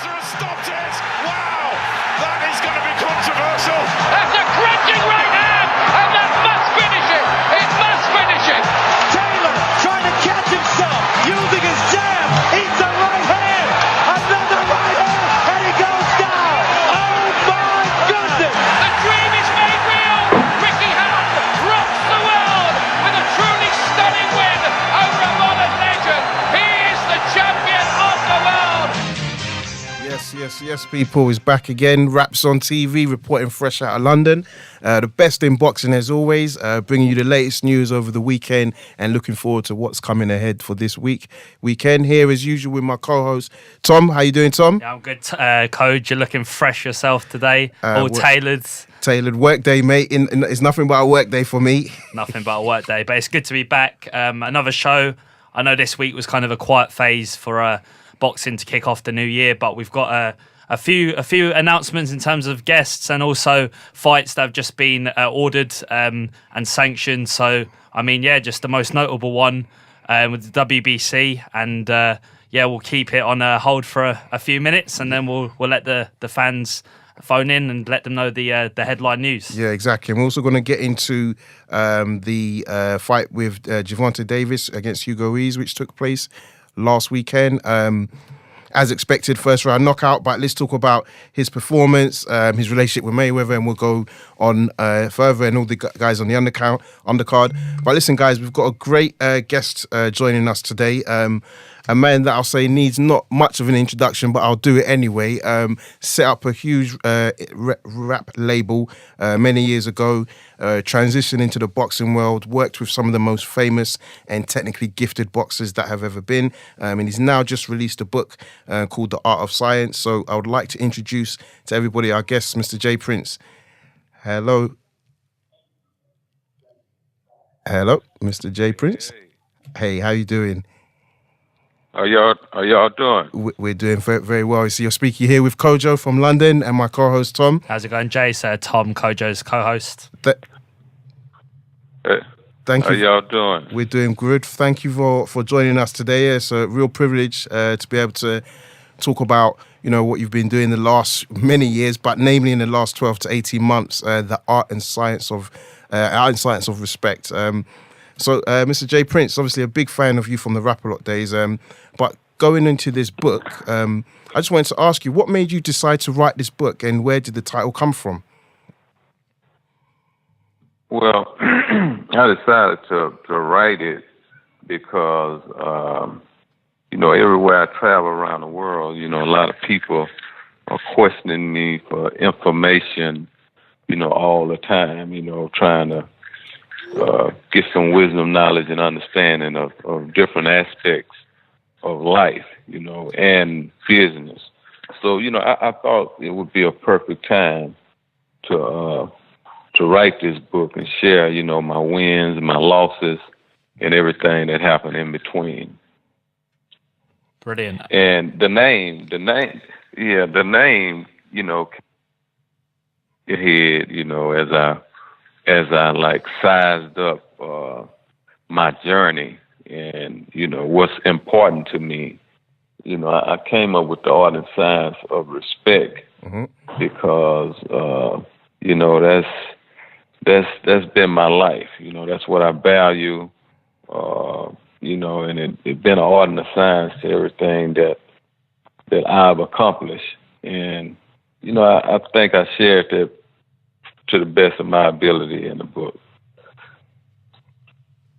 Mayweather has stopped it. Wow, that is going to be controversial. That's a crunching right hand, and that must finish it. It must finish it. Taylor trying to catch himself, using his jab. Eats a right hand, another right hand, and he goes down. Oh my goodness! The dream is made real. Ricky Hatton rocks the world with a truly stunning win over a modern legend. He is the champion of the world. Yes, people is back again. Raps on TV, reporting fresh out of London. The best in boxing as always, bringing you the latest news over the weekend and looking forward to what's coming ahead for this weekend. Here as usual with my co-host, Tom. How you doing, Tom? Yeah, I'm good, Code. You're looking fresh yourself today, all tailored. Tailored work day, mate. It's nothing but a work day for me. Nothing but a work day, but it's good to be back. Another show. I know this week was kind of a quiet phase for boxing to kick off the new year, but we've got a few announcements in terms of guests and also fights that have just been ordered and sanctioned. So I mean, yeah, just the most notable one with the WBC, and we'll keep it on hold for a few minutes, and then we'll let the fans phone in and let them know the headline news. Yeah, exactly. And we're also going to get into the fight with Gervonta Davis against Hugo Ruiz, which took place last weekend. As expected, first round knockout, but let's talk about his performance, his relationship with Mayweather, and we'll go on further and all the guys on the undercard. But listen, guys, we've got a great guest joining us today. A man that I'll say needs not much of an introduction, but I'll do it anyway. Set up a huge rap label many years ago, transitioned into the boxing world, worked with some of the most famous and technically gifted boxers that have ever been. And he's now just released a book called The Art of Science. So I would like to introduce to everybody our guest, Mr. J. Prince. Hello, Mr. J. Prince. Hey, how you doing? How y'all doing? We're doing very, very well. So you're speaking here with Kojo from London and my co-host Tom. How's it going, Jay? So Tom, Kojo's co-host. Thank you. How y'all doing? We're doing good. Thank you for joining us today. It's a real privilege to be able to talk about what you've been doing the last many years, but namely in the last 12 to 18 months, the art and science of respect. So, Mr. J. Prince, obviously a big fan of you from the Rap-A-Lot days, but going into this book, I just wanted to ask you, what made you decide to write this book and where did the title come from? Well, I decided to write it because, everywhere I travel around the world, a lot of people are questioning me for information, all the time, trying to get some wisdom, knowledge, and understanding of different aspects of life, and business. So, I thought it would be a perfect time to write this book and share, my wins, my losses, and everything that happened in between. Brilliant. And the name, ahead, as I like sized up my journey and what's important to me, I came up with the art and science of respect, because that's been my life. That's what I value. And it's been an art and a science to everything that I've accomplished, and I think I shared that to the best of my ability in the book.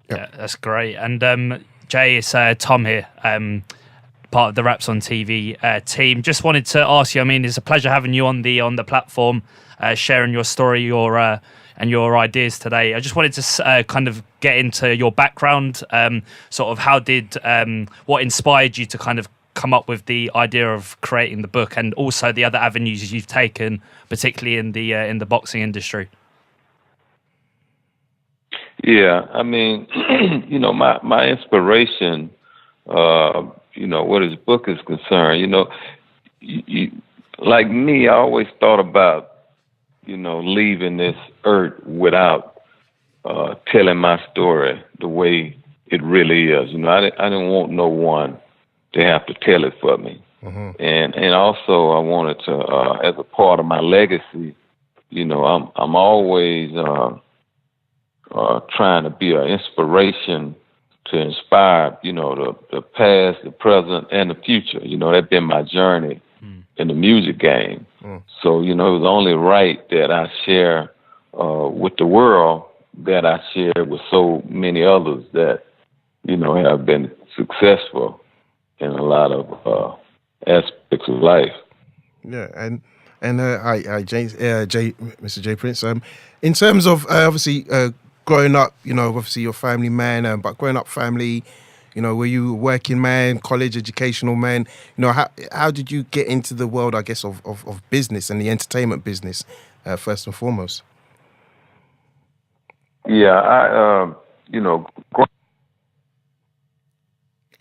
Yeah, that's great. And Jay, it's Tom here, part of the Raps on TV team. Just wanted to ask you, it's a pleasure having you on the platform, sharing your story, and your ideas today. I just wanted to kind of get into your background, sort of what inspired you to kind of come up with the idea of creating the book, and also the other avenues you've taken, particularly in the boxing industry. Yeah, my inspiration, what his book is concerned, like me, I always thought about, leaving this earth without telling my story the way it really is. I didn't want no one to have to tell it for me. And also I wanted to, as a part of my legacy, I'm always trying to be an inspiration to inspire, the past, the present, and the future. That's been my journey in the music game. So, it was only right that I share with the world that I share with so many others that, have been successful in a lot of aspects of life. Yeah, and hi, James, Mr. J Prince. In terms of obviously growing up, obviously you're a family man, but growing up family, were you a working man, college educational man? How did you get into the world, I guess, of business and the entertainment business, first and foremost? Yeah, I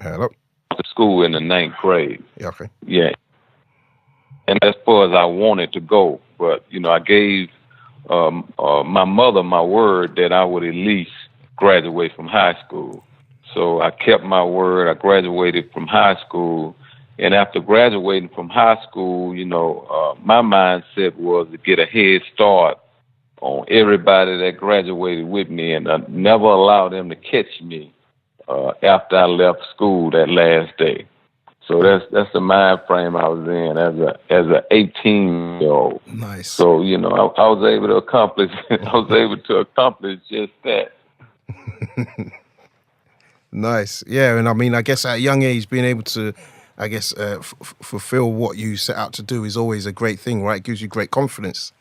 Hello. to school in the 9th grade. Yeah, okay. Yeah. And as far as I wanted to go, but, I gave my mother my word that I would at least graduate from high school. So I kept my word. I graduated from high school. And after graduating from high school, my mindset was to get a head start on everybody that graduated with me, and I never allow them to catch me after I left school that last day. So that's the mind frame I was in as a 18-year-old. Nice. So I was able to accomplish just that. Nice. Yeah, and I mean, I guess at a young age, being able to, I guess, fulfill what you set out to do is always a great thing, right? It gives you great confidence.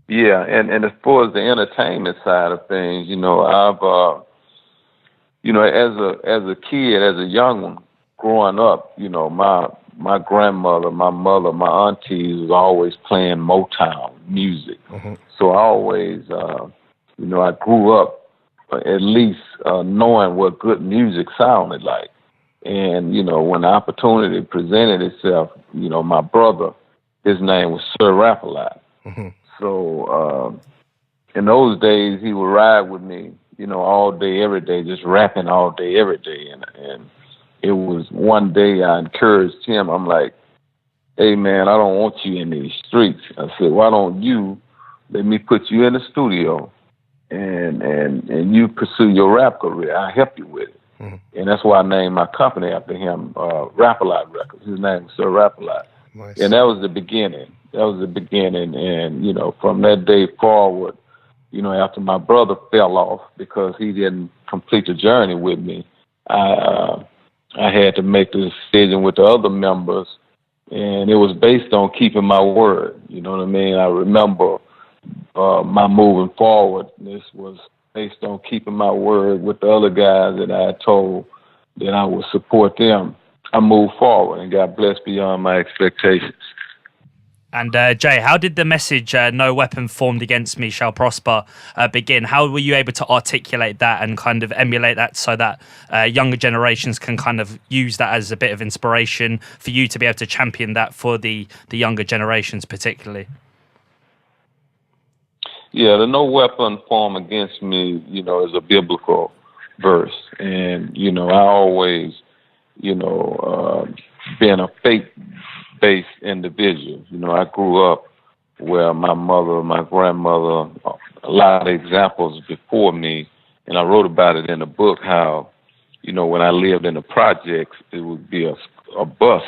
Yeah, and as far as the entertainment side of things, I've as a kid, as a young one, growing up, my grandmother, my mother, my aunties was always playing Motown music. So I always, I grew up at least knowing what good music sounded like. And, when the opportunity presented itself, my brother, his name was Sir Rap-A-Lot. So in those days, he would ride with me, all day, every day, just rapping all day, every day. And it was one day I encouraged him. I'm like, hey, man, I don't want you in these streets. I said, why don't you let me put you in the studio and you pursue your rap career? I'll help you with it. And that's why I named my company after him, Rap-A-Lot Records. His name was Sir Rap-A-Lot. Nice. And that was the beginning. And, from that day forward, after my brother fell off because he didn't complete the journey with me, I had to make the decision with the other members, and it was based on keeping my word. You know what I mean? I remember my moving forward. This was based on keeping my word with the other guys that I had told that I would support them. I moved forward and got blessed beyond my expectations. And Jay, how did the message "No weapon formed against me shall prosper" begin? How were you able to articulate that and kind of emulate that so that younger generations can kind of use that as a bit of inspiration for you to be able to champion that for the younger generations particularly? Yeah, the "No weapon formed against me," is a biblical verse, and I always, been a faith-based individual. I grew up where my mother, my grandmother, a lot of examples before me, and I wrote about it in the book how, when I lived in the projects, it would be a bus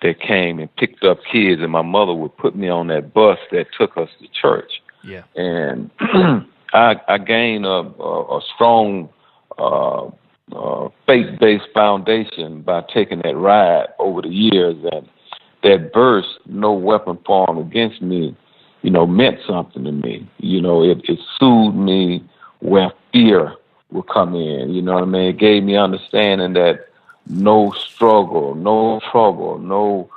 that came and picked up kids, and my mother would put me on that bus that took us to church. Yeah. And I gained a strong faith-based foundation by taking that ride over the years, and that verse, "No weapon formed against me," meant something to me. It soothed me where fear would come in. You know what I mean? It gave me understanding that no struggle, no trouble, no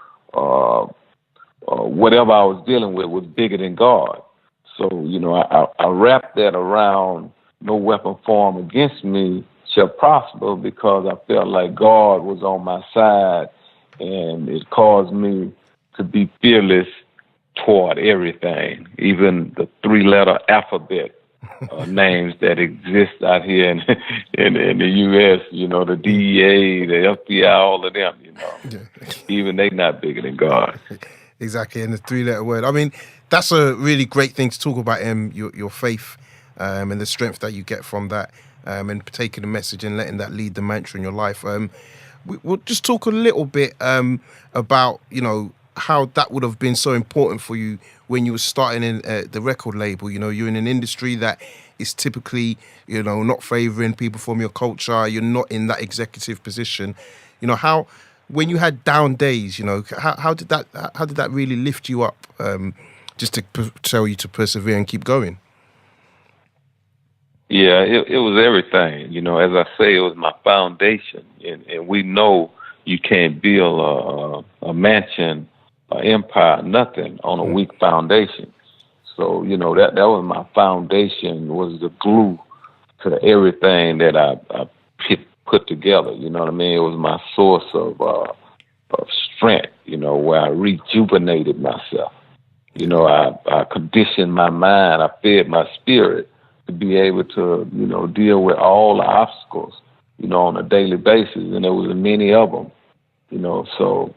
whatever I was dealing with was bigger than God. So, I wrapped that around "No weapon formed against me shall prosper," because I felt like God was on my side, and it caused me to be fearless toward everything, even the 3-letter alphabet names that exist out here in the U.S. You know, the DEA, the FBI, all of them. You know, even they not bigger than God. Exactly, and the three-letter word. I mean, that's a really great thing to talk about, your faith and the strength that you get from that, and taking the message and letting that lead the mantra in your life. We'll just talk a little bit about, how that would have been so important for you when you were starting in the record label. You're in an industry that is typically, not favouring people from your culture. You're not in that executive position. How, when you had down days, how did that really lift you up, just to tell you to persevere and keep going? Yeah, it was everything. As I say, it was my foundation, and we know you can't build a mansion, an empire, nothing on a weak foundation. So that was my foundation, was the glue to everything that I put together. You know what I mean? It was my source of strength. Where I rejuvenated myself. I conditioned my mind. I fed my spirit to be able to, deal with all the obstacles, on a daily basis. And there was many of them, so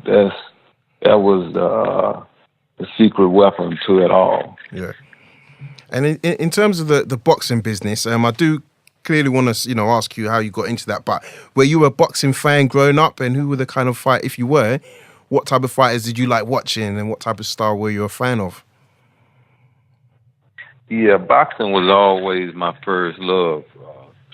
that was the secret weapon to it all. Yeah. And in terms of the boxing business, I do clearly want to, ask you how you got into that. But were you a boxing fan growing up, and who were the kind of fight, if you were, what type of fighters did you like watching, and what type of style were you a fan of? Yeah, boxing was always my first love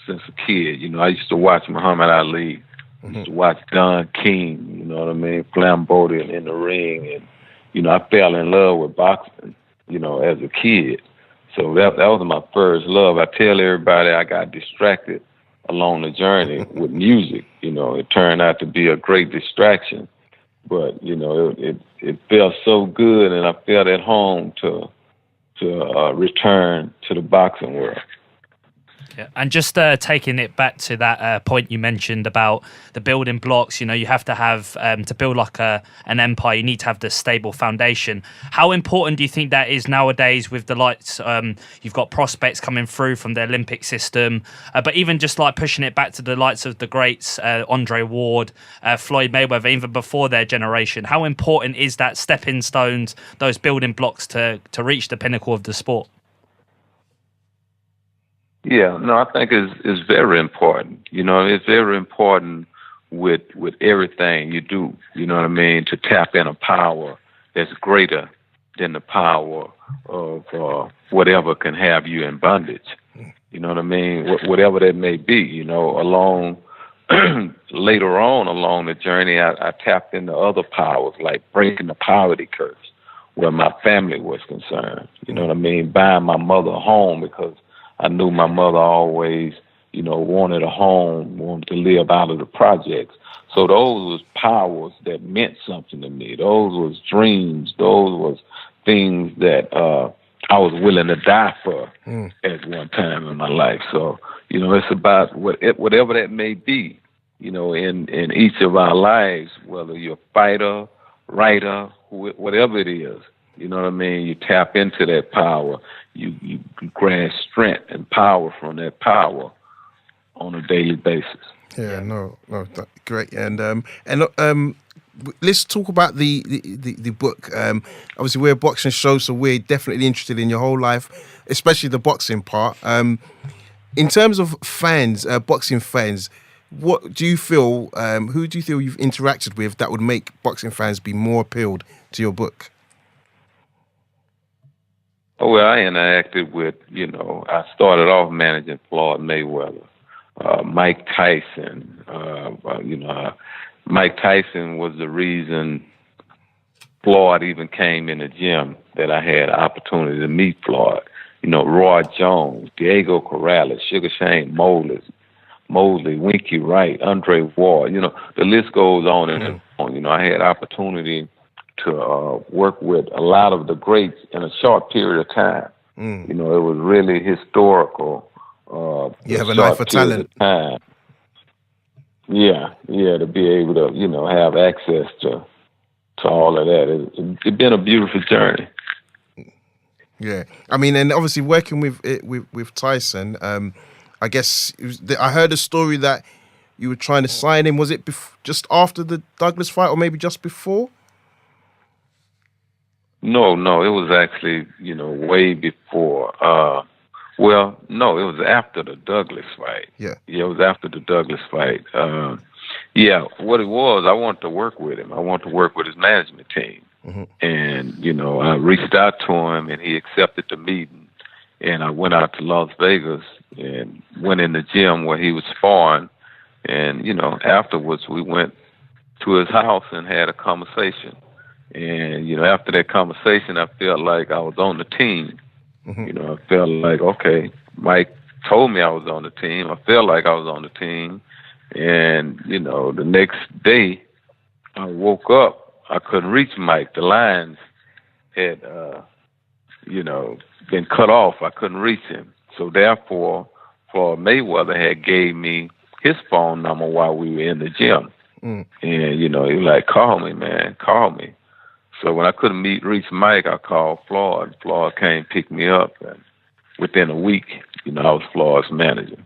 since a kid. I used to watch Muhammad Ali. I used to watch Don King, you know what I mean, flamboyant in the ring. And, I fell in love with boxing, as a kid. So that was my first love. I tell everybody I got distracted along the journey with music. It turned out to be a great distraction. But, it felt so good, and I felt at home to return to the boxing world. Yeah. And just taking it back to that point you mentioned about the building blocks, you have to have, to build like an empire, you need to have the stable foundation. How important do you think that is nowadays with the likes, you've got prospects coming through from the Olympic system, but even just like pushing it back to the likes of the greats, Andre Ward, Floyd Mayweather, even before their generation. How important is that stepping stones, those building blocks to reach the pinnacle of the sport? Yeah, no, I think it's very important. It's very important with everything you do. You know what I mean? To tap in a power that's greater than the power of whatever can have you in bondage. You know what I mean? Whatever that may be. Along later on along the journey, I tapped into other powers, like breaking the poverty curse, where my family was concerned. You know what I mean? Buying my mother a home, because I knew my mother always, wanted a home, wanted to live out of the projects. So those was powers that meant something to me. Those was dreams. Those was things that I was willing to die for at one time in my life. So, it's about whatever that may be, in each of our lives, whether you're a fighter, writer, whatever it is. You know what I mean? You tap into that power. You grasp strength and power from that power on a daily basis. Yeah, no, great. And let's talk about the book. Obviously, we're a boxing show, so we're definitely interested in your whole life, especially the boxing part. In terms of fans, boxing fans, what do you feel? Who do you feel you've interacted with that would make boxing fans be more appealed to your book? Oh, well, I interacted with, I started off managing Floyd Mayweather, Mike Tyson. Mike Tyson was the reason Floyd even came in the gym, that I had an opportunity to meet Floyd. Roy Jones, Diego Corrales, Sugar Shane Mosley, Winky Wright, Andre Ward. The list goes on and on. I had opportunity to work with a lot of the greats in a short period of time. It was really historical. You have a knife for talent. Yeah, to be able to, have access to all of that. It's been a beautiful journey. Yeah, I mean, and obviously working with Tyson, I guess I heard a story that you were trying to sign him. Was it just after the Douglas fight, or maybe just before? No, it was actually, way before. No, it was after the Douglas fight. Yeah, it was after the Douglas fight. What it was, I wanted to work with him. I wanted to work with his management team. Mm-hmm. And, I reached out to him, and he accepted the meeting. And I went out to Las Vegas and went in the gym where he was sparring. And, afterwards we went to his house and had a conversation. And, after that conversation, I felt like I was on the team. Mm-hmm. I felt like, okay, Mike told me I was on the team. I felt like I was on the team. And, the next day I woke up, I couldn't reach Mike. The lines had, been cut off. I couldn't reach him. So therefore, Floyd Mayweather had gave me his phone number while we were in the gym. Mm. And, he was like, call me, man, call me. So when I couldn't reach Mike, I called Floyd. Floyd came pick me up. And within a week, I was Floyd's manager.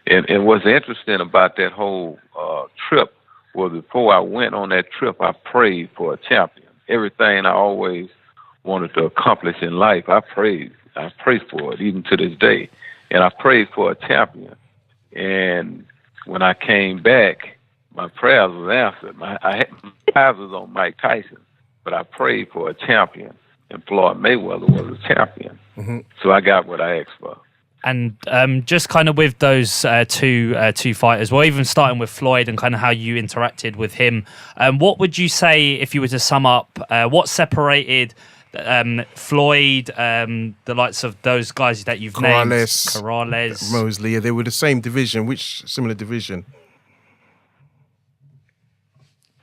And what's interesting about that whole trip was before I went on that trip, I prayed for a champion. Everything I always wanted to accomplish in life, I prayed for it, even to this day. And I prayed for a champion. And when I came back, my prayers was answered. My eyes was on Mike Tyson, but I prayed for a champion, and Floyd Mayweather was a champion. Mm-hmm. So I got what I asked for. And just kind of with those two fighters, well, even starting with Floyd and kind of how you interacted with him, what would you say, if you were to sum up, what separated Floyd, the likes of those guys that you've named, Corrales, Mosley? Yeah, they were the same division. Which similar division?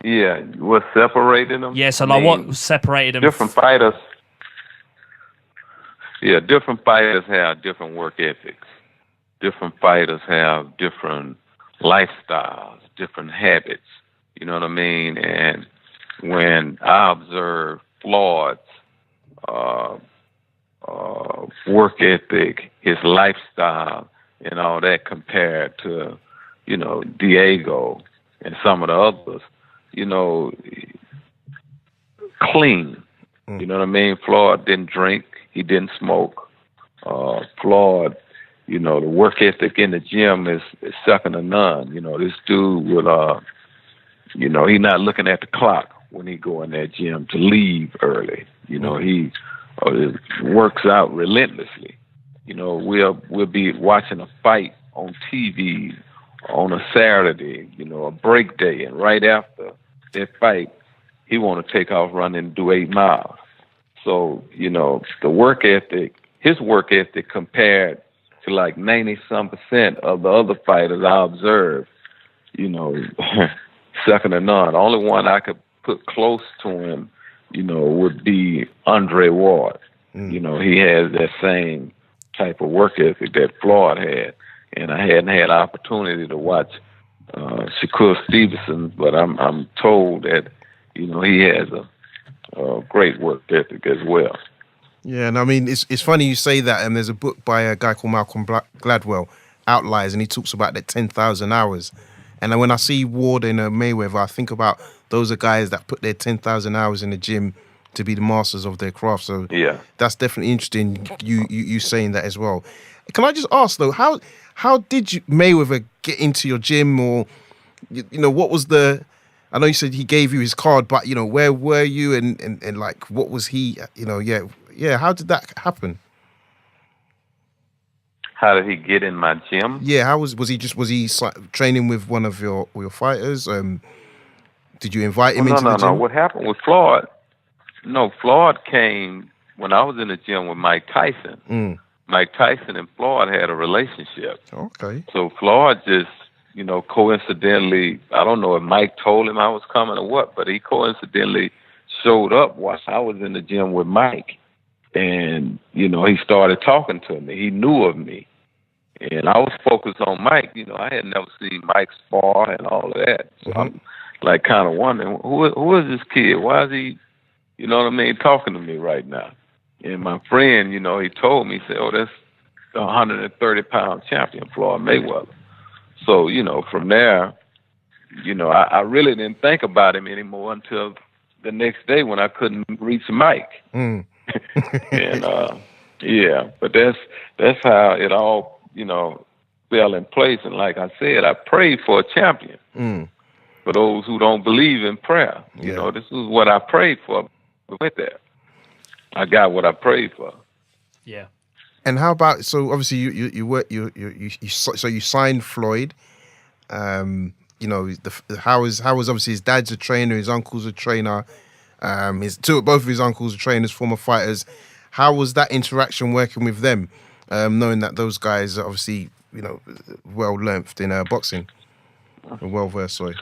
Yeah, what separated them? Yeah, so like what separated them? Different fighters. Yeah, different fighters have different work ethics. Different fighters have different lifestyles, different habits. You know what I mean? And when I observe Floyd's work ethic, his lifestyle, and all that compared to, Diego and some of the others, clean. You know what I mean? Floyd didn't drink. He didn't smoke. Floyd, the work ethic in the gym is second to none. This dude will, he's not looking at the clock when he go in that gym to leave early. He works out relentlessly. We'll be watching a fight on TV on a Saturday, a break day, and right after that fight, he want to take off running and do 8 miles. So, the work ethic, his work ethic compared to like 90-some% of the other fighters I observed, second to none. The only one I could put close to him, would be Andre Ward. He has that same type of work ethic that Floyd had. And I hadn't had opportunity to watch Shakur Stevenson, but I'm told that, he has a great work ethic as well. Yeah, and I mean, it's funny you say that. And there's a book by a guy called Malcolm Gladwell, Outliers, and he talks about that 10,000 hours. And when I see Ward and Mayweather, I think about those are guys that put their 10,000 hours in the gym to be the masters of their craft. So yeah, that's definitely interesting. You saying that as well. Can I just ask though, how did Mayweather get into your gym, or what was the? I know you said he gave you his card, but where were you and like what was he? How did that happen? How did he get in my gym? Yeah, how was he training with one of your fighters? Did you invite him into the gym? No. What happened with Floyd? No, Floyd came when I was in the gym with Mike Tyson. Mm. Mike Tyson and Floyd had a relationship. Okay. So Floyd just, coincidentally, I don't know if Mike told him I was coming or what, but he coincidentally showed up while I was in the gym with Mike. And, he started talking to me. He knew of me. And I was focused on Mike. I had never seen Mike spar and all of that. So I'm like kind of wondering, who is this kid? Why is he, talking to me right now? And my friend, you know, he told me, he said, "Oh, that's the 130-pound champion, Floyd Mayweather." So, you know, from there, you know, I really didn't think about him anymore until the next day when I couldn't reach the mic. Mm. And yeah, but that's how it all, you know, fell in place. And like I said, I prayed for a champion. Mm. For those who don't believe in prayer, you know, this is what I prayed for. With that, I got what I prayed for. Yeah. And how about, so obviously so you signed Floyd. You know, how was obviously his dad's a trainer, his uncle's a trainer, both of his uncles are trainers, former fighters. How was that interaction working with them, knowing that those guys are obviously, you know, well learned in boxing, well versed? Sorry.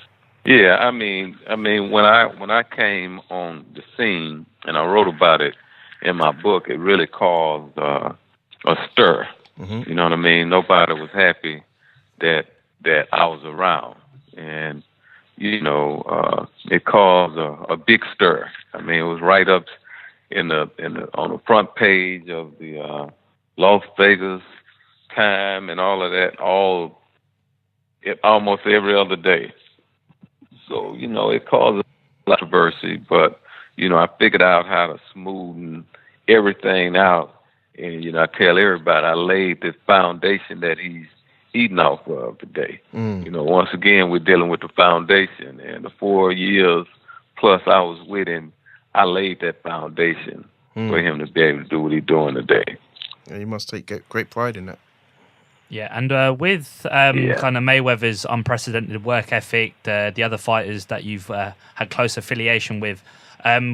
Yeah, I mean, when I came on the scene and I wrote about it in my book, it really caused a stir. Mm-hmm. You know what I mean? Nobody was happy that I was around, and you know, it caused a big stir. I mean, it was right up on the front page of the Las Vegas Times and all of that, almost every other day. So, you know, it caused a lot of controversy, but, you know, I figured out how to smoothen everything out. And, you know, I tell everybody I laid this foundation that he's eating off of today. You know, once again, we're dealing with the foundation. And the 4 years plus I was with him, I laid that foundation for him to be able to do what he's doing today. Yeah, you must take great pride in that. Yeah, and with kind of Mayweather's unprecedented work ethic, the other fighters that you've had close affiliation with,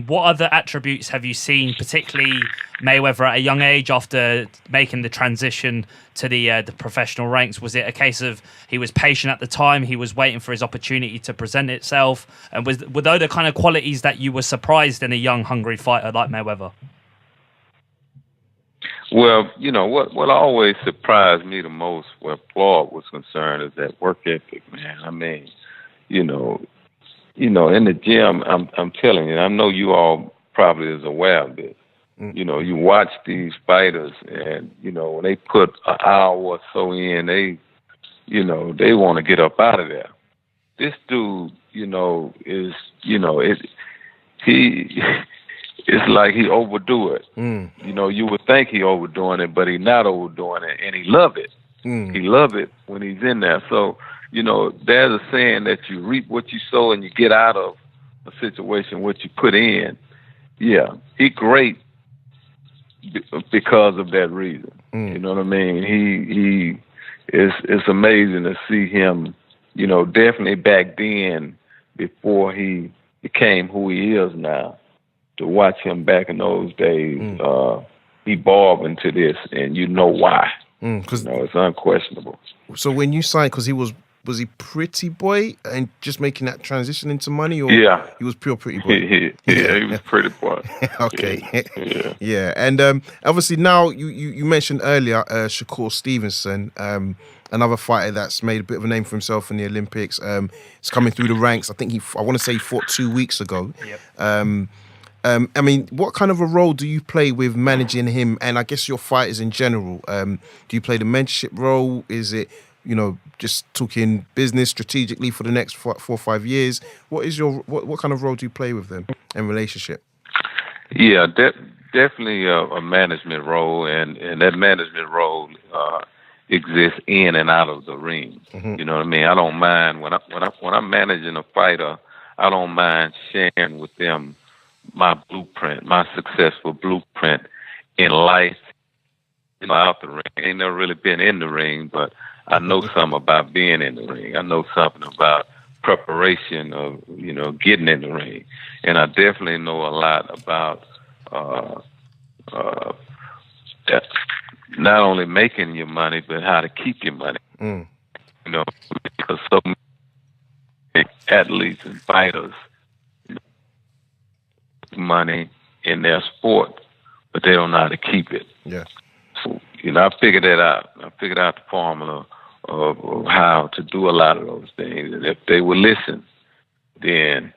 what other attributes have you seen, particularly Mayweather at a young age after making the transition to the professional ranks? Was it a case of he was patient at the time, he was waiting for his opportunity to present itself? And were those the kind of qualities that you were surprised in a young, hungry fighter like Mayweather? Well, you know, what always surprised me the most where Floyd was concerned is that work ethic, man. I mean, you know, in the gym, I'm telling you, I know you all probably is aware of this. You know, you watch these fighters and, you know, when they put an hour or so in, they want to get up out of there. This dude, you know, is, you know, it's like he overdo it. You know, you would think he overdoing it, but he not overdoing it, and he love it. He love it when he's in there. So, you know, there's a saying that you reap what you sow and you get out of a situation what you put in. Yeah, he great because of that reason. You know what I mean? It's amazing to see him, you know, definitely back then before he became who he is now. To watch him back in those days, evolve into this, and you know why. Because you know, it's unquestionable. So when you signed, because he was he pretty boy and just making that transition into money, or he was pure pretty boy? He was pretty boy. Okay, yeah. And obviously now you mentioned earlier Shakur Stevenson, another fighter that's made a bit of a name for himself in the Olympics. He's coming through the ranks. I think I want to say he fought 2 weeks ago. Yep. I mean, what kind of a role do you play with managing him, and I guess your fighters in general? Do you play the mentorship role? Is it, you know, just talking business strategically for the next 4 or 5 years? What is what kind of role do you play with them in relationship? Yeah, definitely a management role, and that management role exists in and out of the ring. You know what I mean? I don't mind when I'm managing a fighter. I don't mind sharing with them my blueprint, my successful blueprint in life, you know, out the ring. I ain't never really been in the ring, but I know something about being in the ring. I know something about preparation of, you know, getting in the ring. And I definitely know a lot about not only making your money, but how to keep your money. You know, because so many athletes and fighters money in their sport, but they don't know how to keep it. Yeah. So, you know, I figured that out. I figured out the formula of how to do a lot of those things. And if they would listen, then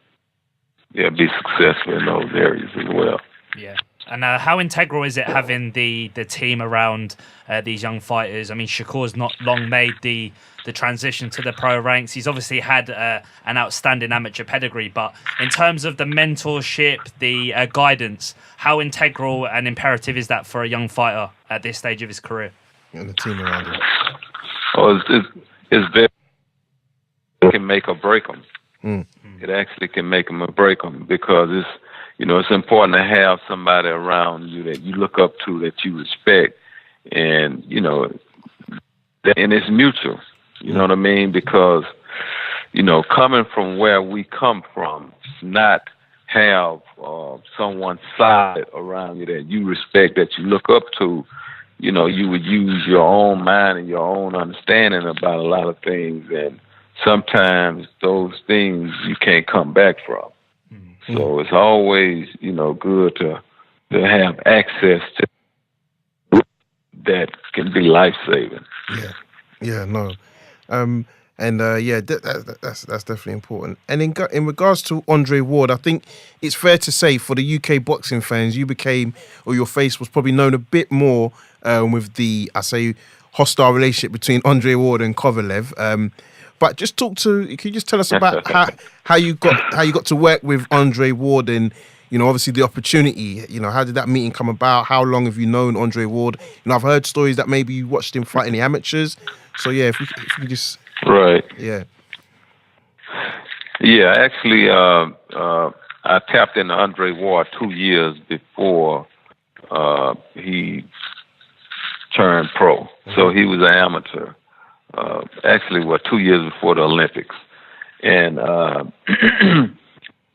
they'll be successful in those areas as well. Yeah. And how integral is it having the team around these young fighters? I mean, Shakur's not long made the transition to the pro ranks. He's obviously had an outstanding amateur pedigree, but in terms of the mentorship, the guidance, how integral and imperative is that for a young fighter at this stage of his career? And the team around him. Oh, it's very, it can make or break them. Mm. It actually can make them or break them, because it's important to have somebody around you that you look up to, that you respect, and and it's mutual. You know what I mean? Because coming from where we come from, not have someone solid around you that you respect, that you look up to. You would use your own mind and your own understanding about a lot of things, and sometimes those things you can't come back from. Mm-hmm. So it's always, good to have access to that can be life-saving. Yeah, no. That's definitely important. And in regards to Andre Ward, I think it's fair to say for the UK boxing fans, you became, or your face was probably known a bit more with the, hostile relationship between Andre Ward and Kovalev. But just can you just tell us about how you got to work with Andre Ward, and obviously the opportunity. How did that meeting come about? How long have you known Andre Ward? I've heard stories that maybe you watched him fight in the amateurs. So yeah, if you just right. Yeah. Yeah, actually, I tapped into Andre Ward 2 years before he turned pro. Mm-hmm. So he was an amateur. Actually, 2 years before the Olympics. And,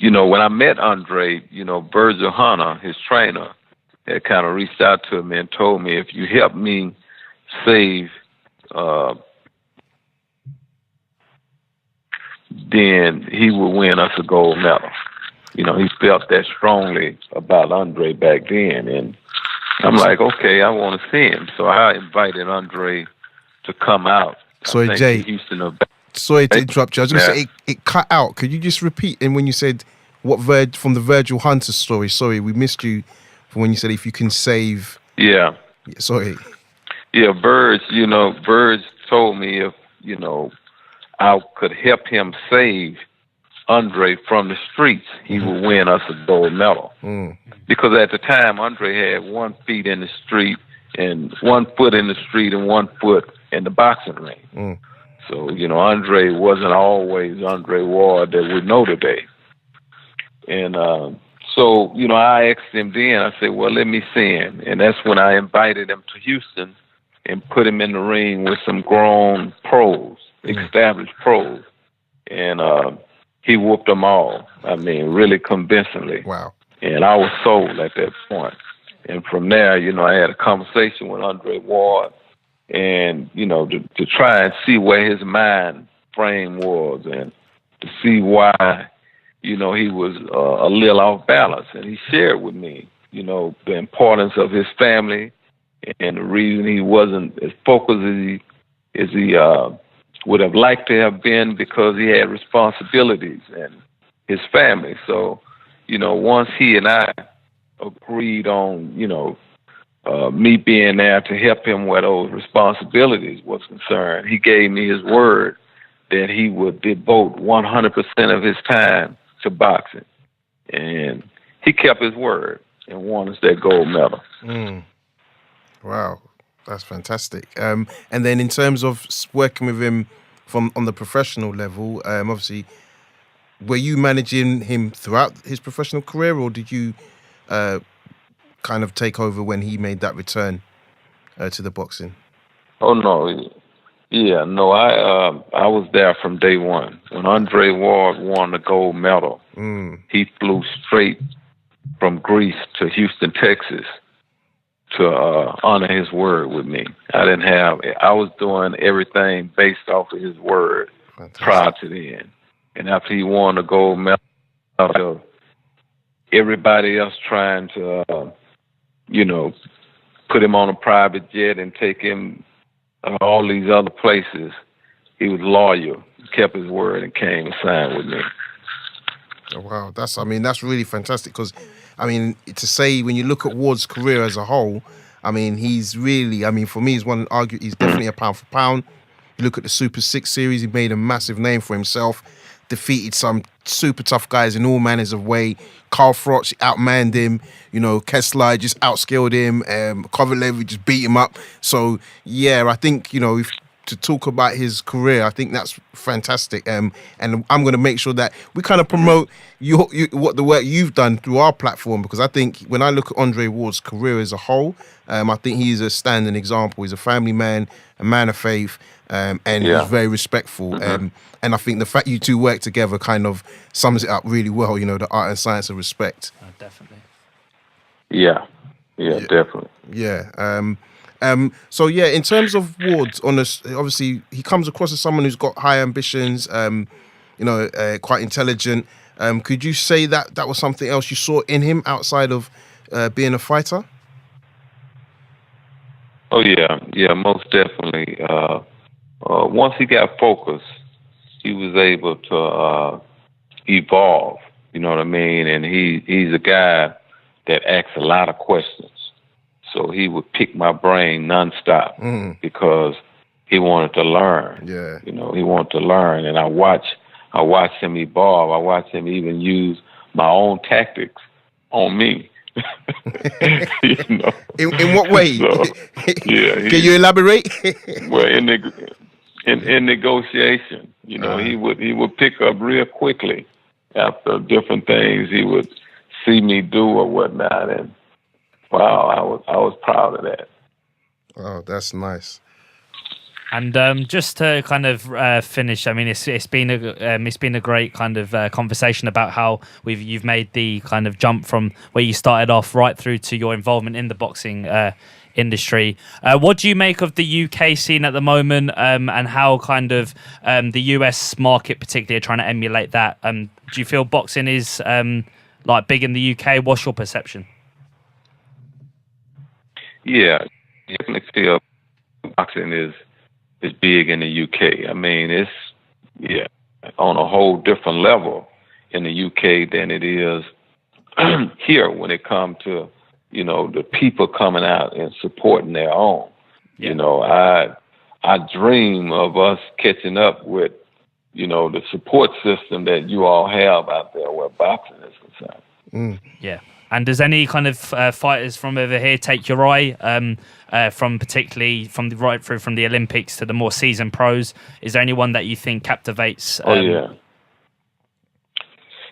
when I met Andre, Virgil Hunter, his trainer, had kind of reached out to me and told me, if you help me save, then he would win us a gold medal. He felt that strongly about Andre back then. And I'm like, okay, I want to see him. So I invited Andre to come out. Sorry, Jay. Houston. Sorry to interrupt you. I was going to say it cut out. Could you just repeat? And when you said from the Virgil Hunter story, sorry, we missed you from when you said if you can save. Yeah. Sorry. Yeah, Verge told me if, I could help him save Andre from the streets, he would win us a gold medal. Mm. Because at the time, Andre had 1 foot in the street and 1 foot in the street and 1 foot in the boxing ring. Mm. So, Andre wasn't always Andre Ward that we know today. And so, I asked him then, I said, well, let me see him. And that's when I invited him to Houston and put him in the ring with some grown pros, established pros. And he whooped them all. I mean, really convincingly. Wow. And I was sold at that point. And from there, I had a conversation with Andre Ward, and, to try and see where his mind frame was, and to see why, he was a little off balance. And he shared with me, the importance of his family, and the reason he wasn't as focused as he would have liked to have been, because he had responsibilities and his family. So, once he and I agreed on, me being there to help him where those responsibilities was concerned, he gave me his word that he would devote 100% of his time to boxing. And he kept his word and won us that gold medal. Mm. Wow, that's fantastic. And then in terms of working with him on the professional level, obviously, were you managing him throughout his professional career, or did you kind of take over when he made that return to the boxing? Oh, no. Yeah, no, I was there from day one. When Andre Ward won the gold medal, he flew straight from Greece to Houston, Texas, to honor his word with me. I was doing everything based off of his word. Fantastic. Prior to then. And after he won the gold medal, everybody else trying to, put him on a private jet and take him all these other places, he was loyal, kept his word, and came and signed with me. Wow, that's really fantastic because, to say when you look at Ward's career as a whole, he's really, for me, he's definitely a pound for pound. You look at the Super 6 series, he made a massive name for himself, defeated some super tough guys in all manners of way. Carl Froch outmanned him, Kessler just outskilled him, Kovalev just beat him up. So, yeah, I think, to talk about his career, I think that's fantastic. And I'm going to make sure that we kind of promote the work you've done through our platform, because I think when I look at Andre Ward's career as a whole, I think he's a standing example. He's a family man, a man of faith, and he's very respectful. And I think the fact you two work together kind of sums it up really well, the art and science of respect. Definitely. Yeah, definitely. Yeah. So yeah, in terms of Ward, obviously he comes across as someone who's got high ambitions, quite intelligent. Could you say that was something else you saw in him outside of being a fighter? Oh yeah, most definitely. Once he got focused, he was able to evolve. You know what I mean? And he's a guy that asks a lot of questions. So he would pick my brain nonstop because he wanted to learn. Yeah. He wanted to learn, and I watch him evolve. I watch him even use my own tactics on me. In what way? So, yeah. Can you elaborate? Well, in negotiation, he would pick up real quickly after different things he would see me do or whatnot, and wow, I was proud of that. Oh, that's nice. And just to kind of finish, it's been a great kind of conversation about how you've made the kind of jump from where you started off right through to your involvement in the boxing industry. What do you make of the UK scene at the moment, and how kind of the US market particularly are trying to emulate that? Do you feel boxing is big in the UK? What's your perception? Yeah, definitely feel boxing is big in the UK. It's on a whole different level in the UK than it is here when it comes to the people coming out and supporting their own. Yeah. I dream of us catching up with the support system that you all have out there where boxing is concerned. Yeah. And does any kind of fighters from over here take your eye, from the Olympics to the more seasoned pros? Is there anyone that you think captivates?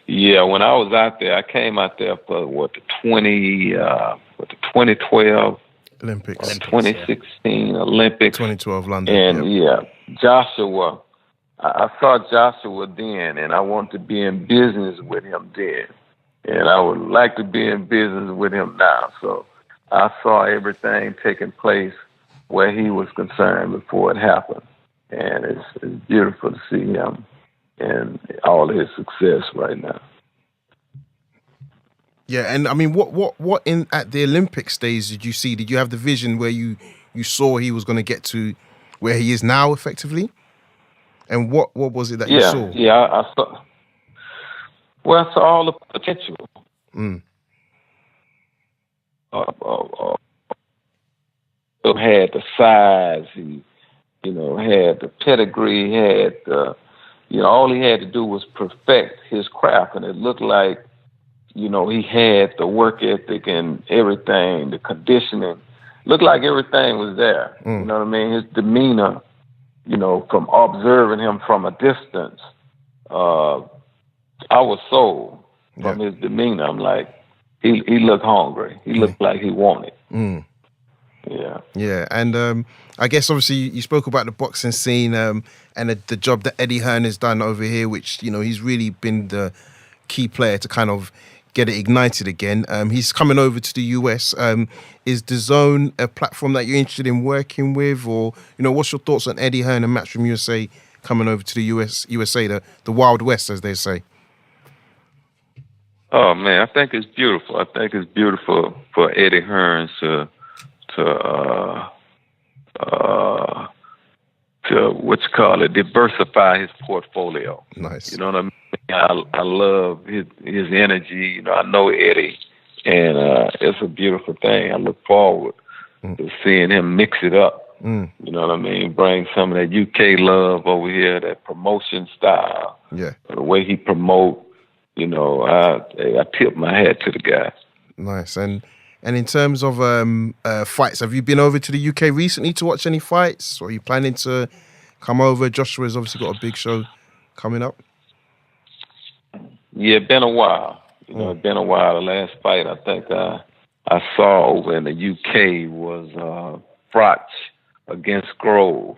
Yeah. When I was out there, I came out there for the 2012 Olympics, 2016 Olympics, 2012 London, and Joshua. I saw Joshua then, and I wanted to be in business with him then. And I would like to be in business with him now. So I saw everything taking place where he was concerned before it happened. And it's beautiful to see him and all his success right now. Yeah, and what in at the Olympics days did you see? Did you have the vision where you saw he was going to get to where he is now, effectively? And what was it that you saw? Yeah, I saw. Well, I saw all the potential. Had the size, he, had the pedigree, had the, all he had to do was perfect his craft, and it looked like, he had the work ethic and everything, the conditioning. Looked like everything was there. You know what I mean? His demeanor, from observing him from a distance, I was sold from his demeanor. I'm like, he looked hungry. He looked like he wanted. Yeah. Yeah, and I guess obviously you spoke about the boxing scene and the job that Eddie Hearn has done over here, which, he's really been the key player to kind of get it ignited again. He's coming over to the US. Is DAZN a platform that you're interested in working with, or, what's your thoughts on Eddie Hearn and Matchroom USA coming over to the USA, the Wild West, as they say? Oh man, I think it's beautiful. I think it's beautiful for Eddie Hearn to diversify his portfolio. Nice. You know what I mean? I love his energy. I know Eddie, and it's a beautiful thing. I look forward to seeing him mix it up. You know what I mean? Bring some of that UK love over here, that promotion style. Yeah. The way he promote, I tip my hat to the guy. Nice. And in terms of fights, have you been over to the UK recently to watch any fights? Or are you planning to come over? Joshua's obviously got a big show coming up. Yeah, been a while. It's been a while. The last fight I think I saw over in the UK was Frotch against Grove.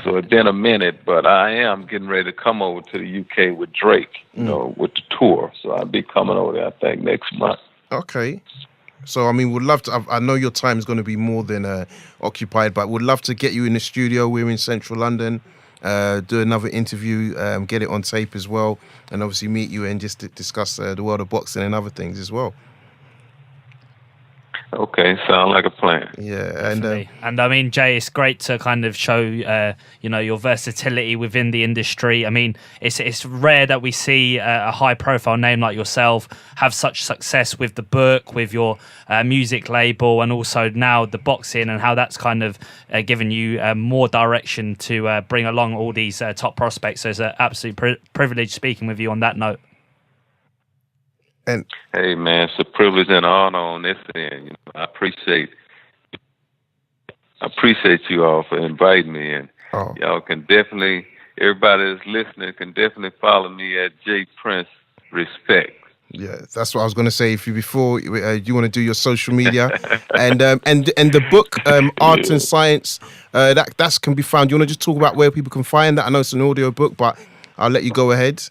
So it's been a minute, but I am getting ready to come over to the UK with Drake, with the tour. So I'll be coming over there, I think, next month. Okay. So, I mean, would love to. I know your time is going to be more than occupied, but would love to get you in the studio. We're in central London. Do another interview, get it on tape as well, and obviously meet you and just discuss the world of boxing and other things as well. Okay, sound like a plan. Yeah, and I mean, Jay, it's great to kind of show your versatility within the industry. I mean, it's rare that we see a high profile name like yourself have such success with the book, with your music label, and also now the boxing, and how that's kind of given you more direction to bring along all these top prospects. So it's an absolute privilege speaking with you on that note. And hey man, it's a privilege and an honor on this end. I appreciate you all for inviting me, and y'all can definitely, everybody that's listening can definitely follow me at J Prince Respect. Yeah, that's what I was going to say. If you before you want to do your social media, and the book Art and Science, that can be found. You want to just talk about where people can find that? I know it's an audio book, but I'll let you go ahead.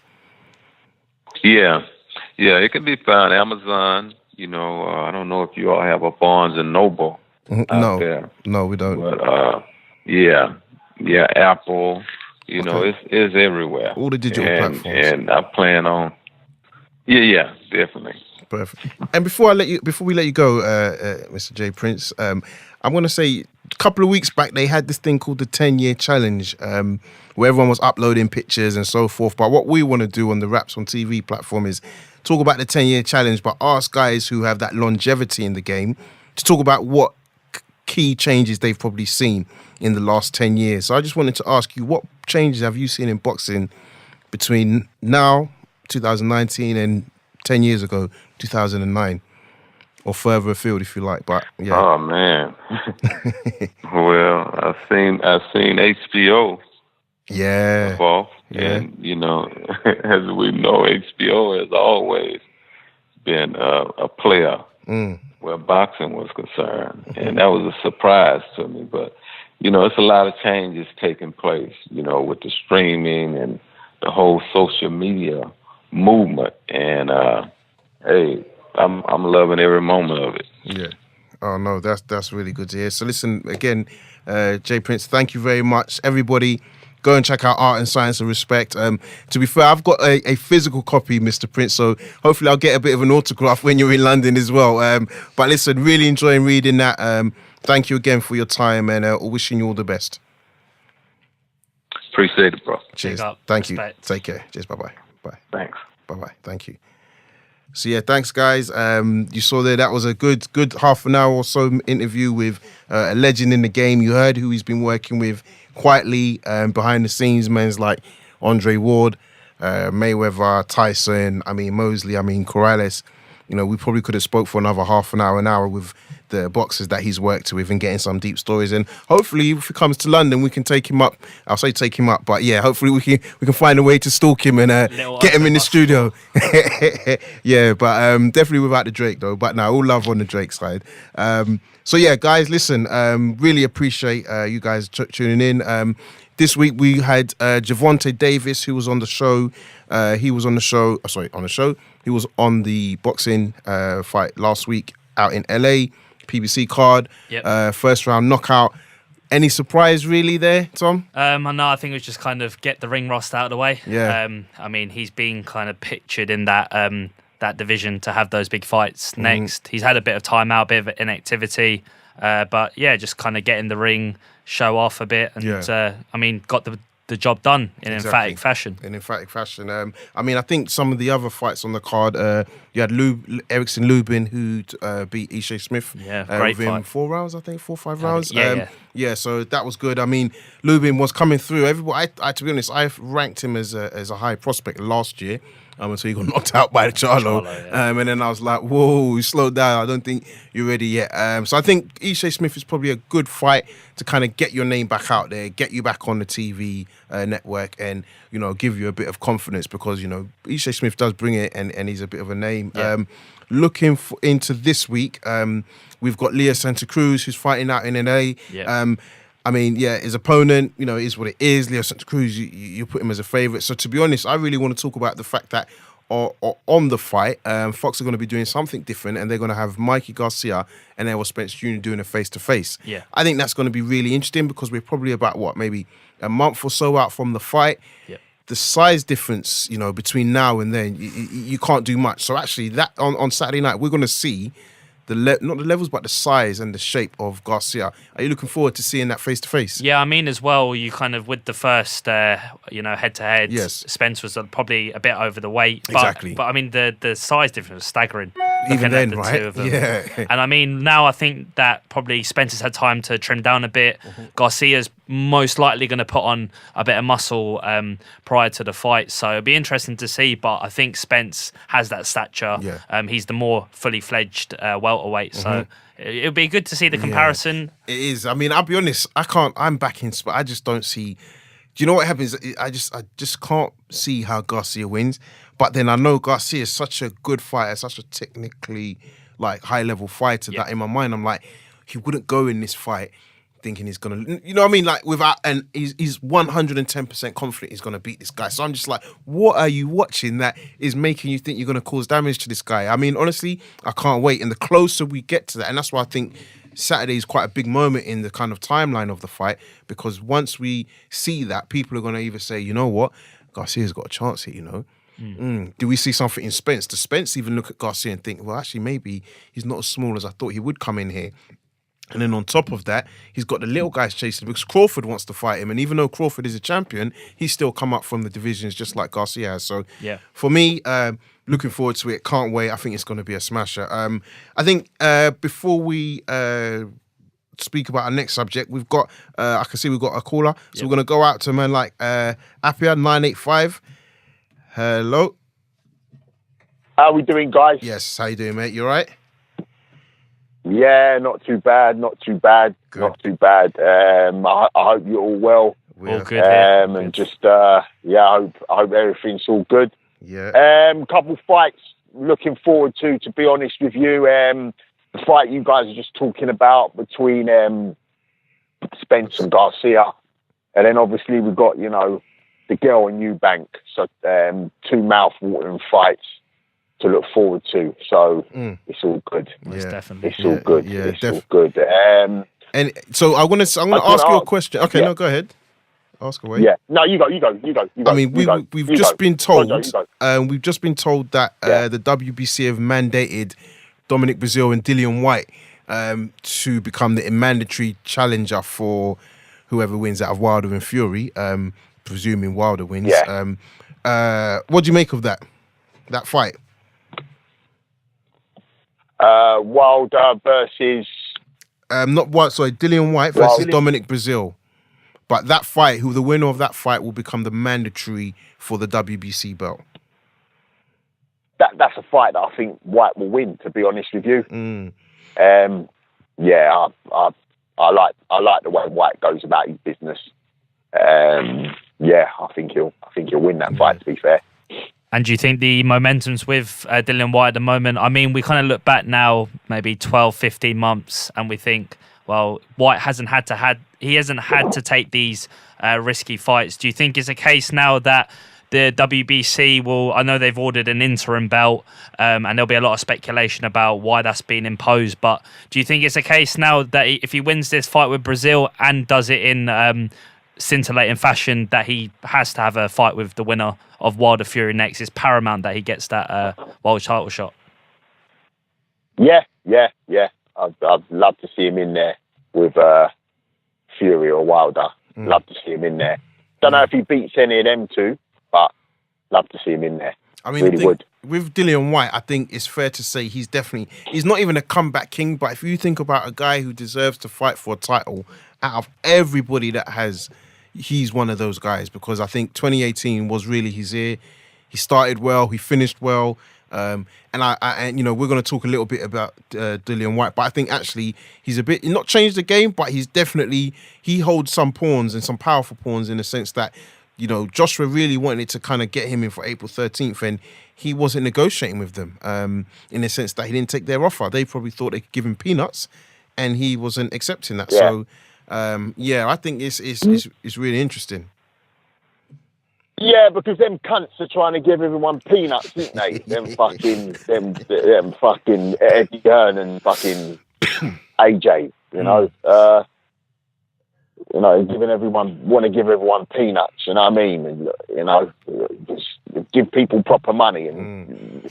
Yeah, it can be found Amazon. I don't know if you all have a Barnes and Noble out there. No, we don't. But yeah, Apple. It's everywhere. All the digital platforms. And I plan on. Yeah, definitely. Perfect. And before we let you go, Mr. J Prince, I'm going to say a couple of weeks back they had this thing called the 10-year challenge, where everyone was uploading pictures and so forth. But what we want to do on the Raps on TV platform is talk about the 10-year challenge, but ask guys who have that longevity in the game to talk about what key changes they've probably seen in the last 10 years. So I just wanted to ask you, what changes have you seen in boxing between now, 2019, and 10 years ago, 2009? Or further afield, if you like, but yeah. Oh man. Well, I've seen HBO. Yeah. Evolve. And as we know, HBO has always been a player where boxing was concerned, and that was a surprise to me. But it's a lot of changes taking place. With the streaming and the whole social media movement, and hey. I'm loving every moment of it. Yeah. Oh no, that's really good to hear. So listen, again, J Prince, thank you very much. Everybody, go and check out Art and Science and Respect. To be fair, I've got a physical copy, Mr. Prince, so hopefully I'll get a bit of an autograph when you're in London as well. But listen, really enjoying reading that. Thank you again for your time, and wishing you all the best. Appreciate it, bro. Cheers. Thank you. Take care. Cheers. Bye-bye. Bye. Thanks. Bye-bye. Thank you. So yeah, thanks guys. You saw there, that was a good half an hour or so interview with a legend in the game. You heard who he's been working with quietly behind the scenes, men like Andre Ward, Mayweather, Tyson, Mosley, Corrales. We probably could have spoke for another half an hour with the boxers that he's worked with and getting some deep stories. And hopefully, if he comes to London, we can take him up. I'll say take him up, but yeah, hopefully we can find a way to stalk him and get him in the studio. Yeah, but definitely without the Drake though. But no, all love on the Drake side. So yeah, guys, listen, really appreciate you guys tuning in. This week we had Gervonta Davis, who was on the show. He was on the boxing fight last week out in LA, PBC card. Yep. First round knockout. Any surprise really there, Tom? No, I think it was just kind of get the ring rust out of the way. Yeah. He's been kind of pictured in that division to have those big fights next. He's had a bit of time out, a bit of inactivity. But yeah, just kind of get in the ring, show off a bit, and got the the job done in Exactly. emphatic fashion. In emphatic fashion. I mean, I think some of the other fights on the card, you had Erickson Lubin, who beat Ishe Smith. Yeah, great within fight. 4 rounds, I think, 4 or 5 rounds. Yeah. So that was good. I mean, Lubin was coming through. Everybody, to be honest, I ranked him as a high prospect last year. Until he got knocked out by Charlo. And then I was like, whoa, slow down. I don't think you're ready yet. So I think Ishe Smith is probably a good fight to kind of get your name back out there, get you back on the TV network and, give you a bit of confidence because, Ishe Smith does bring it and he's a bit of a name. Yeah. Looking into this week, we've got Leo Santa Cruz, who's fighting out in LA. Yeah. I mean, his opponent, is what it is. Leo Santa Cruz, you put him as a favourite. So to be honest, I really want to talk about the fact that on the fight, Fox are going to be doing something different and they're going to have Mikey Garcia and Errol Spence Jr. doing a face-to-face. Yeah. I think that's going to be really interesting because we're probably about, maybe a month or so out from the fight. Yeah. The size difference, between now and then, you can't do much. So actually, that on Saturday night, we're going to see not the levels, but the size and the shape of Garcia. Are you looking forward to seeing that face to face? Yeah, I mean, as well, you kind of with the first, head to head. Yes. Spence was probably a bit over the weight. Exactly. But I mean, the size difference was staggering. Even then, the right? Two of them. Yeah. And I mean, now I think that probably Spencer's had time to trim down a bit. Mm-hmm. Garcia's most likely going to put on a bit of muscle prior to the fight, so it'll be interesting to see. But I think Spence has that stature. Yeah. He's the more fully fledged welterweight, so it'll be good to see the comparison. Yeah, it is. I mean, I'll be honest. I'm backing, but I just don't see. Do you know what happens? I just can't see how Garcia wins. But then I know Garcia is such a good fighter, such a technically high level fighter that in my mind I'm like, he wouldn't go in this fight thinking he's gonna, without, and he's 110% confident he's gonna beat this guy. So I'm just like, what are you watching that is making you think you're gonna cause damage to this guy? I mean, honestly, I can't wait. And the closer we get to that, and that's why I think Saturday is quite a big moment in the kind of timeline of the fight, because once we see that, people are gonna either say, you know what, Garcia's got a chance here, Do we see something in Spence? Does Spence even look at Garcia and think, well, actually, maybe he's not as small as I thought he would come in here? And then on top of that, he's got the little guys chasing him because Crawford wants to fight him. And even though Crawford is a champion, he's still come up from the divisions just like Garcia has. So for me, looking forward to it. Can't wait. I think it's going to be a smasher. I think before we speak about our next subject, we've got, I can see we've got a caller. So we're going to go out to a man like Appia 985. Hello. How are we doing, guys? Yes, how you doing, mate? You all right? Yeah, not too bad. Good. Not too bad. I hope you're all well. All good. And just, I hope everything's all good. Yeah. Couple fights looking forward to be honest with you. The fight you guys are just talking about between Spence and Garcia. And then obviously we've got, the girl and Eubank. So two mouth-watering fights to look forward to. So it's all good. Most definitely. It's all good. Yeah, it's all good. And so I'm gonna ask you a question. Okay, no, go ahead. Ask away. Yeah. No, you go. I mean, we've just been told that the WBC have mandated Dominic Breazeale and Dillian Whyte to become the mandatory challenger for whoever wins out of Wilder and Fury. Presuming Wilder wins. Yeah. What do you make of that fight? Wilder versus not Whyte. Sorry, Dillian Whyte versus Dominic Breazeale. But that fight, the winner of that fight will become the mandatory for the WBC belt. That's a fight that I think Whyte will win. To be honest with you, I like the way Whyte goes about his business. I think he'll win that fight. To be fair. And do you think the momentum's with Dillian Whyte at the moment? I mean, we kind of look back now, maybe 12, 15 months, and we think, well, Whyte hasn't had to take these risky fights. Do you think it's a case now that the WBC will, I know they've ordered an interim belt, and there'll be a lot of speculation about why that's been imposed, but do you think it's a case now that if he wins this fight with Breazeale and does it in scintillating fashion, that he has to have a fight with the winner of Wilder Fury next? It's paramount that he gets that world title shot. Yeah. I'd love to see him in there with Fury or Wilder. Love to see him in there. Don't know if he beats any of them two, but love to see him in there. I mean, really would. With Dillian Whyte, I think it's fair to say he's not even a comeback king, but if you think about a guy who deserves to fight for a title, out of everybody that has, he's one of those guys, because I think 2018 was really his year. He started well, he finished well, and we're going to talk a little bit about Dillian Whyte, but I think actually he's not changed the game, but he holds some pawns and some powerful pawns in the sense that, Joshua really wanted to kind of get him in for April 13th, and he wasn't negotiating with them in the sense that he didn't take their offer. They probably thought they could give him peanuts, and he wasn't accepting that. Yeah. So, I think it's really interesting. Yeah, because them cunts are trying to give everyone peanuts, isn't they? them fucking Eddie Hearn and fucking AJ, want to give everyone peanuts, you know what I mean? And, just give people proper money and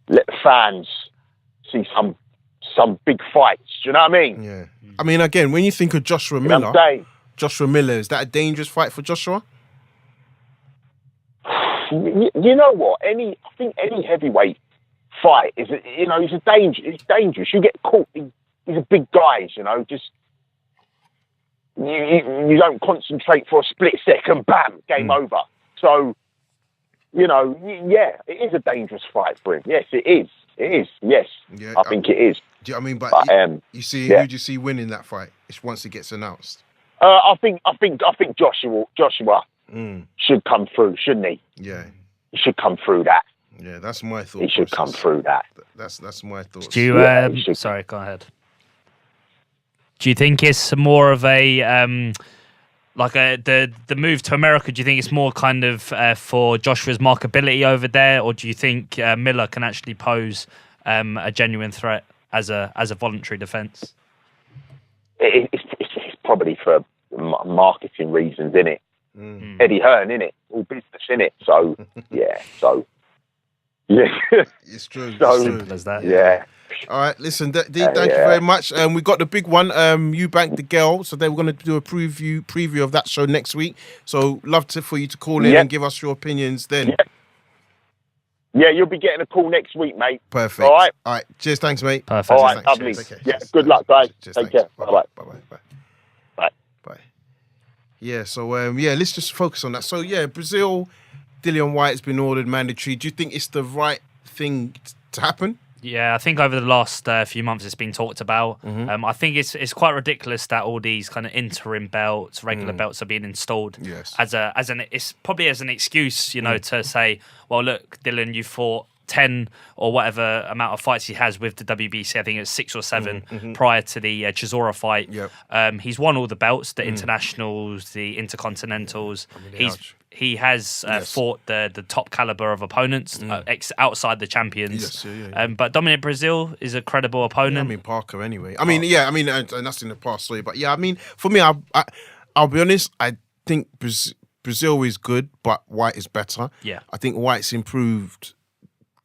let the fans see some big fights, do you know what I mean? Yeah. I mean, again, when you think of Joshua Miller, is that a dangerous fight for Joshua? You know what? I think any heavyweight fight is, it's dangerous. You get caught. These are big guys, just you don't concentrate for a split second. Bam, game over. So, it is a dangerous fight for him. Yes, it is. It is. Yes, yeah, I think it is. Do you know what I mean? But who do you see winning that fight? It's once it gets announced. I think Joshua should come through, shouldn't he? Yeah, he should come through that. Yeah, that's my thought. He should come through that. That's my thoughts. Do you? Sorry, go ahead. Do you think it's more of a the move to America? Do you think it's more kind of for Joshua's markability over there, or do you think Miller can actually pose a genuine threat as a voluntary defence? It's probably for marketing reasons, innit? Eddie Hearn, innit? All business, innit? So yeah, it's true. So, simple as that. Yeah. All right, listen, D, thank you very much. We got the big one. You banked the girl, so they were going to do a preview of that show next week. So love for you to call in and give us your opinions then. Yeah, you'll be getting a call next week, mate. Perfect. All right. All right. Cheers. Thanks, mate. Perfect. All right. Lovely. Yeah. Good luck, guys. Take care. Bye-bye. Bye. Yeah. So let's just focus on that. So Brazil, Dillian Whyte has been ordered mandatory. Do you think it's the right thing to happen? Yeah, I think over the last few months it's been talked about. I think it's quite ridiculous that all these kind of interim belts, regular belts are being installed it's probably as an excuse, to say, well, look, Dillian, you fought 10 or whatever amount of fights he has with the WBC. I think it's 6 or 7 prior to the Chisora fight. Yep. He's won all the belts, the internationals, the intercontinentals. He has fought the top caliber of opponents outside the champions. Yes, but Dominic Brazil is a credible opponent. Yeah, Parker anyway. And that's in the past, sorry. But for me, I'll be honest, I think Brazil is good, but Whyte is better. Yeah. I think Whyte's improved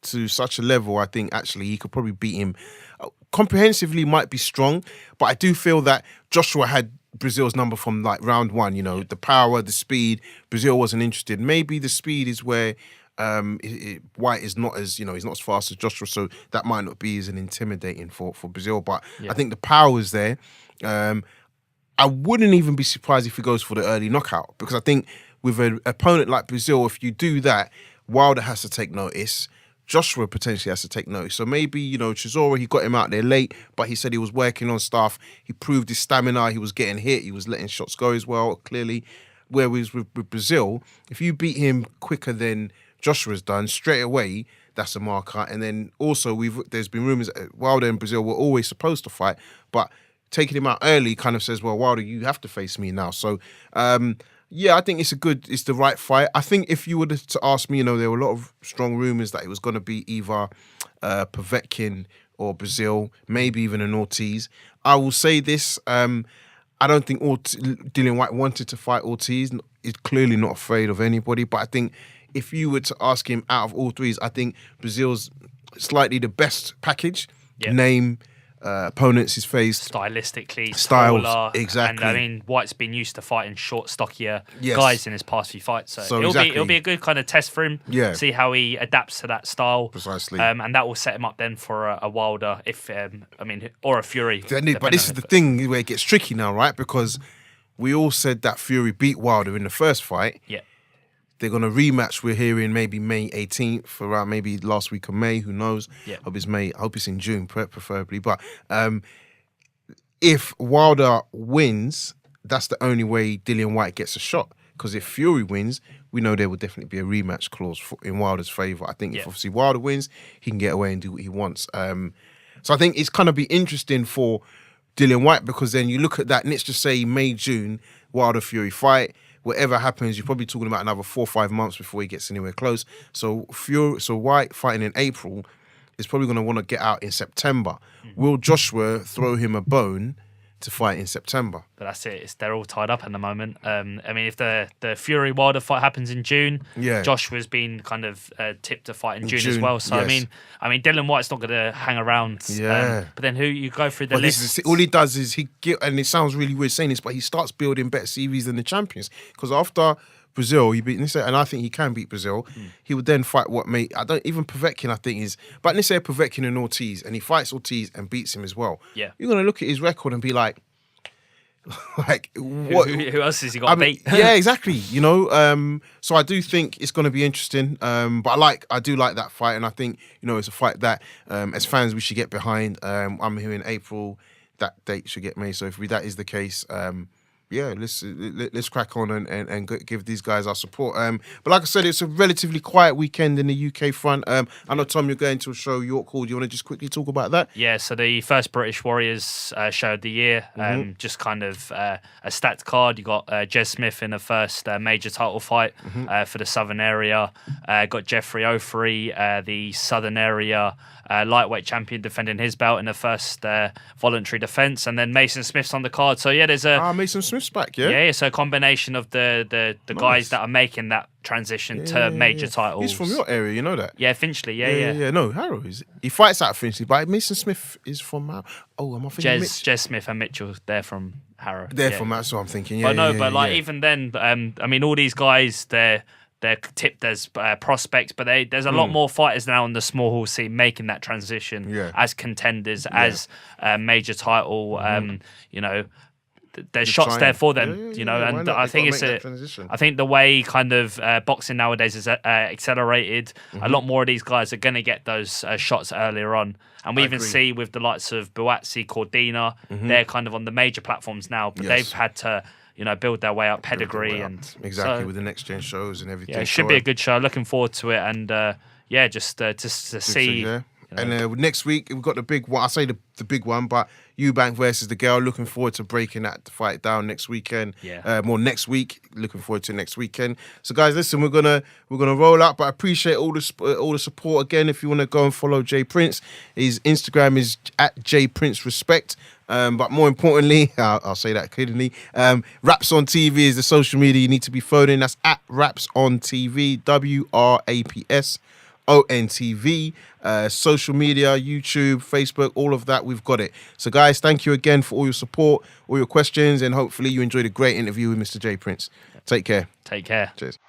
to such a level, I think actually he could probably beat him. Comprehensively might be strong, but I do feel that Joshua had Brazil's number from like round one, the power, the speed. Brazil wasn't interested. Maybe the speed is where Whyte is not as, he's not as fast as Joshua, so that might not be as intimidating for Brazil. But I think the power is there. I wouldn't even be surprised if he goes for the early knockout, because I think with an opponent like Brazil, if you do that, Wilder has to take notice. Joshua potentially has to take notice. So maybe, Chisora, he got him out there late, but he said he was working on stuff. He proved his stamina. He was getting hit. He was letting shots go as well, clearly. Whereas with Brazil, if you beat him quicker than Joshua's done, straight away, that's a marker. And then also, there's been rumours that Wilder and Brazil were always supposed to fight, but taking him out early kind of says, well, Wilder, you have to face me now. So, I think it's the right fight. I think if you were to ask me, there were a lot of strong rumours that it was going to be either Povetkin or Brazil, maybe even an Ortiz. I will say this, I don't think Dillian Whyte wanted to fight Ortiz. He's clearly not afraid of anybody, but I think if you were to ask him out of all threes, I think Brazil's slightly the best package. Yep. Name, opponents he's faced. Stylistically, Styles, taller, exactly. And I mean, Whyte's been used to fighting short, stockier Yes. guys in his past few fights. So it'll be a good kind of test for him. Yeah. See how he adapts to that style. Precisely. And that will set him up then for a Wilder, or a Fury. But this is the thing where it gets tricky now, right? Because we all said that Fury beat Wilder in the first fight. Yeah. They're going to rematch. We're hearing maybe May 18th, around maybe last week of May. Who knows? Yeah. Hope it's May. I hope it's in June, preferably. But if Wilder wins, that's the only way Dillian Whyte gets a shot. Because if Fury wins, we know there will definitely be a rematch clause in Wilder's favour. I think if obviously Wilder wins, he can get away and do what he wants. So I think it's kind of be interesting for Dillian Whyte, because then you look at that, and let's just say May, June, Wilder Fury fight. Whatever happens, you're probably talking about another 4 or 5 months before he gets anywhere close. So Whyte fighting in April is probably going to want to get out in September. Will Joshua throw him a bone to fight in September? But that's it. They're all tied up at the moment. I mean, if the Fury Wilder fight happens in June, Joshua's been kind of tipped to fight in June as well. So yes. I mean, Dillian Whyte's not going to hang around. Yeah. But then who you go through the list? All he does is and it sounds really weird saying this, but he starts building better CVs than the champions. Because after Brazil, he beat Nisse, and I think he can beat Brazil. He would then fight Povetkin, I think is, but Nisse, Povetkin and Ortiz, and he fights Ortiz and beats him as well. Yeah. You're going to look at his record and be like what? Who else has he got to beat? Yeah, exactly. You know, so I do think it's going to be interesting. But I do like that fight, and I think it's a fight that as fans we should get behind. I'm here in April. That date should get made. So if that is the case, let's crack on and give these guys our support. But like I said, it's a relatively quiet weekend in the UK front. I know, Tom, you're going to a show, York Hall. Do you want to just quickly talk about that? Yeah, so the first British Warriors show of the year, just kind of a stacked card. You got Jez Smith in the first major title fight for the Southern area. Got Jeffrey Ofri, the Southern area lightweight champion, defending his belt in the first voluntary defence, and then Mason Smith's on the card. So yeah, there's Mason Smith's back, yeah? Yeah, so a combination of the nice guys that are making that transition to major titles. He's from your area, you know that? Yeah, Finchley, yeah. No, Harrow he fights out of Finchley, but Mason Smith is from am I thinking Jez Smith and Mitchell, they're from Harrow. From that's what I'm thinking, even then, I mean, all these guys, they're tipped as prospects, but there's a lot more fighters now on the small hall scene making that transition as contenders, as major title. There's shots there for them, and I think I think the way kind of boxing nowadays is accelerated. A lot more of these guys are going to get those shots earlier on, and we even see with the likes of Buatsi, Cordina, they're kind of on the major platforms now, but they've had to build their way up, pedigree, and exactly with the next gen shows and everything. Yeah, it should be a good show. Looking forward to it, and just to see. And next week we've got the big one. I say the big one, but Eubank versus the girl. Looking forward to breaking that fight down next weekend. Next week. Looking forward to next weekend. So guys, listen, we're gonna roll out, but I appreciate all the support again. If you want to go and follow Jay Prince, his Instagram is @JPrinceRespect. But more importantly, I'll say that clearly, Raps on TV is the social media you need to be following. That's @Raps on TV, WRAPS on TV, social media, YouTube, Facebook, all of that, we've got it. So guys, thank you again for all your support, all your questions, and hopefully you enjoyed a great interview with Mr. J Prince. Take care. Take care. Cheers.